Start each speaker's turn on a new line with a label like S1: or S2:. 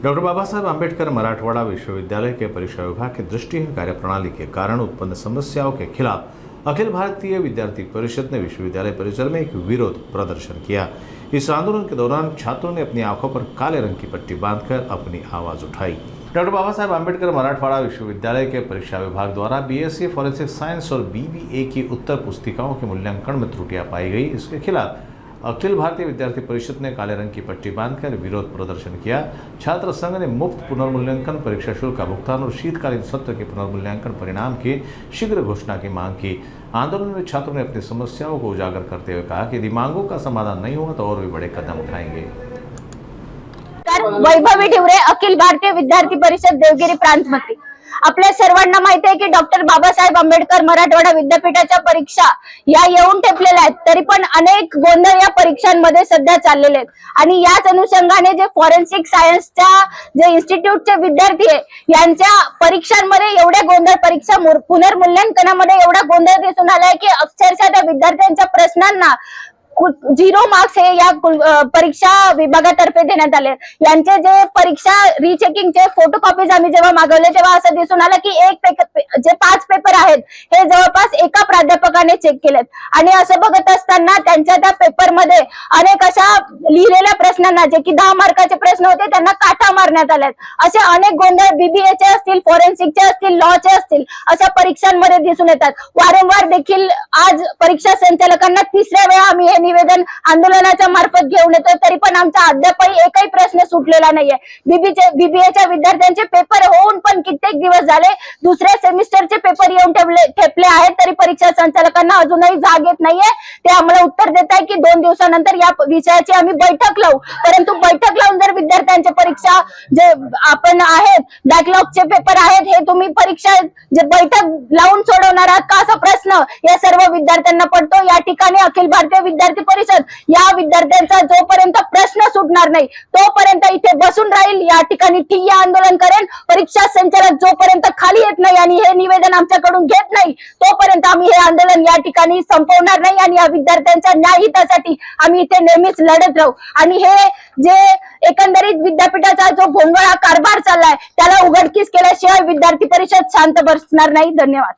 S1: Doctor बाबा साहब आम्बेडकर मराठवाड़ा विश्वविद्यालय के परीक्षा विभाग की दृष्टिहीन कार्यप्रणाली के कारण उत्पन्न समस्याओं के खिलाफ अखिल भारतीय विद्यार्थी परिषद ने विश्वविद्यालय परिसर में एक विरोध प्रदर्शन किया। इस आंदोलन के दौरान छात्रों ने अपनी आंखों पर काले रंग की पट्टी बांधकर अपनी आवाज उठाई। डॉक्टर बाबा साहब आम्बेडकर मराठवाड़ा विश्वविद्यालय के परीक्षा विभाग द्वारा बीएससी फॉरेंसिक साइंस और बीबीए की उत्तर पुस्तिकाओं के मूल्यांकन में त्रुटियां पाई गई। इसके खिलाफ अखिल भारतीय विद्यार्थी परिषद ने काले रंग की पट्टी बांधकर विरोध प्रदर्शन किया। छात्र संघ ने मुफ्त पुनर्मूल्यांकन, परीक्षा शुल्क का भुगतान और शीतकालीन सत्र के पुनर्मूल्यांकन परिणाम की शीघ्र घोषणा की मांग की। आंदोलन में छात्रों ने अपनी समस्याओं को उजागर करते हुए कहा कि यदि मांगों का समाधान नहीं हुआ तो और भी बड़े कदम उठाएंगे।
S2: वैभवी ढिवरे, अखिल भारतीय विद्यार्थी परिषद देवगिरी प्रांत मंत्री। आपल्या सर्वांना माहिती आहे की डॉक्टर बाबासाहेब आंबेडकर मराठवाडा विद्यापीठाच्या परीक्षा या येऊन ठेपलेल्या आहेत, तरी पण अनेक गोंधळ या परीक्षांमध्ये सध्या चाललेले आहेत आणि याच अनुषंगाने जे फॉरेन्सिक सायन्सच्या जे इन्स्टिट्यूटचे विद्यार्थी आहे यांच्या परीक्षांमध्ये एवढे गोंधळ, परीक्षा पुनर्मूल्यांकनामध्ये एवढा गोंधळ दिसून आलाय की अक्षरशः त्या विद्यार्थ्यांच्या प्रश्नांना 0 मार्क्स हे या परीक्षा विभागातर्फे देण्यात आले। यांचे जे परीक्षा रिचेकिंगचे फोटोकॉपीज आम्ही जेव्हा मागवले तेव्हा असं दिसून आलं की जे 5 पेपर आहेत हे जवळपास एका प्राध्यापकाने चेक केलेत आणि असं बघत असताना त्यांच्या त्या पेपरमध्ये अनेक अशा लिहिलेल्या प्रश्नांना, जे की 10 मार्काचे प्रश्न होते, त्यांना काटा मारण्यात आलेत। असे अनेक गोंधळ बीबीएचे असतील, फॉरेन्सिकचे असतील, लॉचे असतील, अशा परीक्षांमध्ये दिसून येतात। वारंवार देखील आज परीक्षा संचालकांना 3ऱ्या वेळा आम्ही हे निवेदन आंदोलनाच्या मार्फत घेऊन येतो, तरी पण आमचा अद्यापही एकही प्रश्न सुटलेला नाहीये। बीबीएच्या विद्यार्थ्यांचे पेपर होऊन पण कित्येक दिवस झाले, दुसऱ्या सेमिस्टरचे पेपर येऊन ठेपले आहेत, तरी परीक्षा संचालकांना अजूनही जाग येत नाहीये। ते आम्हाला उत्तर देत आहे की 2 दिवसानंतर या विषयाची आम्ही बैठक लावू, परंतु बैठक लावून जर विद्यार्थ्यांच्या परीक्षा जे आपण आहेत, बॅकलॉगचे पेपर आहेत, हे तुम्ही परीक्षा जे बैठक लावून सोडवणार आहात का, असा प्रश्न या सर्व विद्यार्थ्यांना पडतो। या ठिकाणी अखिल भारतीय विद्यार्थी परिषद या विद्यार्थ्यांचा जोपर्यंत प्रश्न सुटणार नाही तोपर्यंत इथे बसून राहील, या ठिकाणी ठिय्या आंदोलन करेल। परीक्षा संचालक जोपर्यंत खाली येत नाही आणि हे निवेदन आमच्याकडून घेत नाही तोपर्यंत आम्ही हे आंदोलन या ठिकाणी संपवणार नाही आणि या विद्यार्थ्यांच्या न्याय हितासाठी आम्ही इथे नेहमीच लढत राहू। आणि हे जे एकंदरीत विद्यापीठाचा जो भोंगळा कारभार चाललाय त्याला उघडकीस केल्याशिवाय विद्यार्थी परिषद शांत बसणार नाही। धन्यवाद।